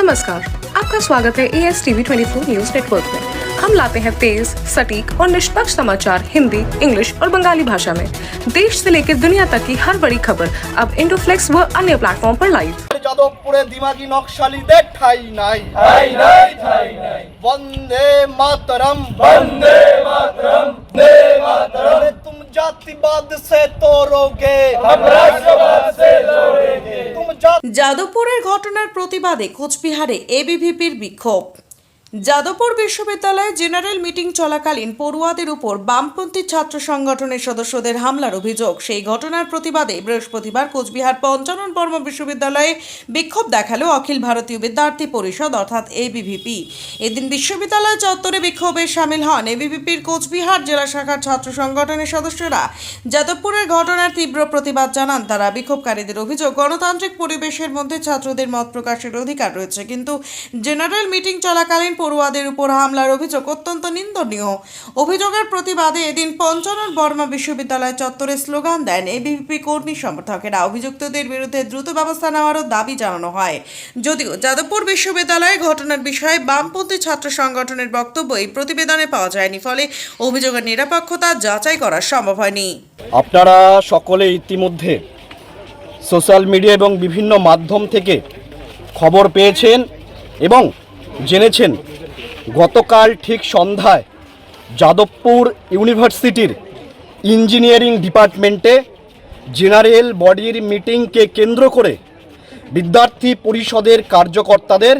नमस्कार, आपका स्वागत है ASTV24 न्यूज नेटवर्क में। हम लाते हैं तेज, सटीक और निष्पक्ष समाचार हिंदी, इंग्लिश और बंगाली भाषा में। देश से लेकर दुनिया तक की हर बड़ी खबर अब इंडोफ्लेक्स व अन्य प्लेटफॉर्म पर लाइव। যাদবপুরে দিমাগি নকশালীদের ঠাই নাই, বন্দে মাতরম, বন্দে মাতরম, বন্দে মাতরম। तुम जातिवाद से तोड़ोगे, हम राष्ट्रवाद से लड़ेंगे। যাদবপুরের ঘটনার প্রতিবাদে কোচবিহারে এবিভিপির বিক্ষোভ। যাদবপুর বিশ্ববিদ্যালয়ে জেনারেল মিটিং চলাকালীন পড়ুয়াদের উপর বামপন্থী ছাত্র সংগঠনের সদস্যদের হামলার অভিযোগ। সেই ঘটনার প্রতিবাদে বৃহস্পতিবার কোচবিহার পঞ্চানন বর্মা বিশ্ববিদ্যালয়ে বিক্ষোভ দেখালো অখিল ভারতীয় বিদ্যার্থী পরিষদ অর্থাৎ এবিভিপি। এদিন বিশ্ববিদ্যালয় চত্বরে বিক্ষোভে সামিল হন এবিভিপির কোচবিহার জেলা শাখার ছাত্র সংগঠনের সদস্যরা। যাদবপুরের ঘটনার তীব্র প্রতিবাদ জানান তারা। বিক্ষোভকারীদের অভিযোগ, গণতান্ত্রিক পরিবেশের মধ্যে ছাত্রদের মত প্রকাশের অধিকার রয়েছে, কিন্তু জেনারেল মিটিং চলাকালীন পড়ুয়াদের উপর হামলার অভিযোগ অত্যন্ত নিন্দনীয়। অভিযোগের প্রতিবাদে এদিন পঞ্চানন বর্মা বিশ্ববিদ্যালয় চত্বরে স্লোগান দেন এবিভিপি কর্মী সমর্থকেরা। অভিযুক্তদের বিরুদ্ধে দ্রুত ব্যবস্থা নেওয়ারও দাবি জানানো হয়। যদিও যাদবপুর বিশ্ববিদ্যালয়ে ঘটনার বিষয়ে বামপন্থী ছাত্র সংগঠনের বক্তব্য এই প্রতিবেদনে পাওয়া যায়নি, ফলে অভিযোগের নিরপেক্ষতা যাচাই করা সম্ভব হয়নি। আপনারা সকলে ইতিমধ্যে সোশ্যাল মিডিয়া এবং বিভিন্ন মাধ্যম থেকে খবর পেয়েছেন এবং জেনেছেন গতকাল ঠিক সন্ধ্যায় যাদবপুর ইউনিভার্সিটির ইঞ্জিনিয়ারিং ডিপার্টমেন্টে জেনারেল বডির মিটিংকে কেন্দ্র করে বিদ্যার্থী পরিষদের কার্যকর্তাদের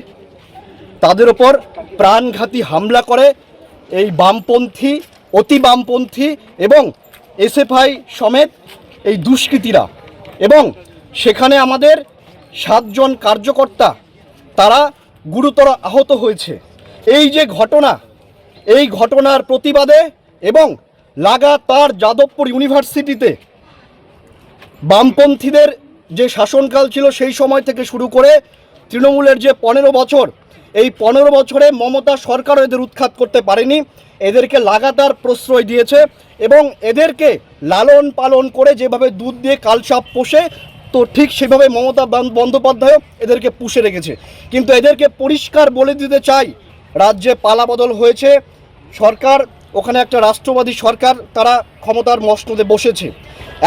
তাদের ওপর প্রাণঘাতী হামলা করে এই বামপন্থী, অতি বামপন্থী এবং এসএফআই সমেত এই দুষ্কৃতীরা, এবং সেখানে আমাদের 7 জন কার্যকর্তা তারা গুরুতর আহত হয়েছে। এই যে ঘটনা, এই ঘটনার প্রতিবাদে এবং লাগাতার যাদবপুর ইউনিভার্সিটিতে বামপন্থীদের যে শাসনকাল ছিল সেই সময় থেকে শুরু করে তৃণমূলের যে 15 বছর, এই 15 বছরে মমতা সরকারও এদের উৎখাত করতে পারেনি। এদেরকে লাগাতার প্রশ্রয় দিয়েছে এবং এদেরকে লালন পালন করে যেভাবে দুধ দিয়ে কালসাপ পোষে, তো ঠিক সেভাবে মমতা বন্দ্যোপাধ্যায়ও এদেরকে পুষে রেখেছে। কিন্তু এদেরকে পরিষ্কার বলে দিতে চাই, রাজ্যে পালাবদল হয়েছে, সরকার ওখানে একটা রাষ্ট্রবাদী সরকার তারা ক্ষমতার মসনদে বসেছে।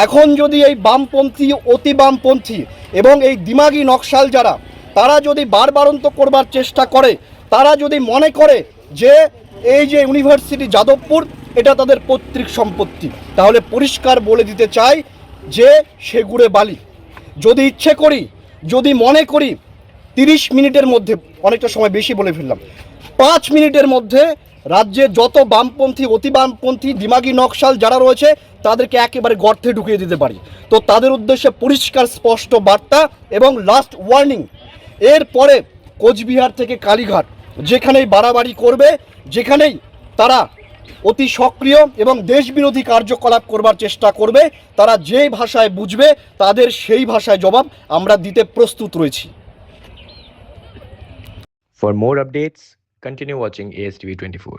এখন যদি এই বামপন্থী, অতি বামপন্থী এবং এই দিমাগি নকশাল যারা, তারা যদি বারবারন্ত করবার চেষ্টা করে, তারা যদি মনে করে যে এই যে ইউনিভার্সিটি যাদবপুর এটা তাদের পৈতৃক সম্পত্তি, তাহলে পরিষ্কার বলে দিতে চাই যে সেগুড়ে বালি। যদি ইচ্ছে করি, যদি মনে করি 30 মিনিটের মধ্যে, অনেকটা সময় বেশি বলে ফেললাম, 5 মিনিটের মধ্যে রাজ্যে যত বামপন্থী, অতি বামপন্থী, দিমাগি নকশাল যারা রয়েছে তাদেরকে একেবারে গর্তে ঢুকিয়ে দিতে পারি। তো তাদের উদ্দেশ্যে পরিষ্কার স্পষ্ট বার্তা এবং লাস্ট ওয়ার্নিং, এরপরে কোচবিহার থেকে কালীঘাট যেখানেই বাড়াবাড়ি করবে, যেখানেই তারা অতি সক্রিয় এবং দেশবিরোধী কার্যকলাপ করবার চেষ্টা করবে, তারা যেই ভাষায় বুঝবে তাদের সেই ভাষায় জবাব আমরা দিতে প্রস্তুত রয়েছি। For more updates, continue watching ASTV24.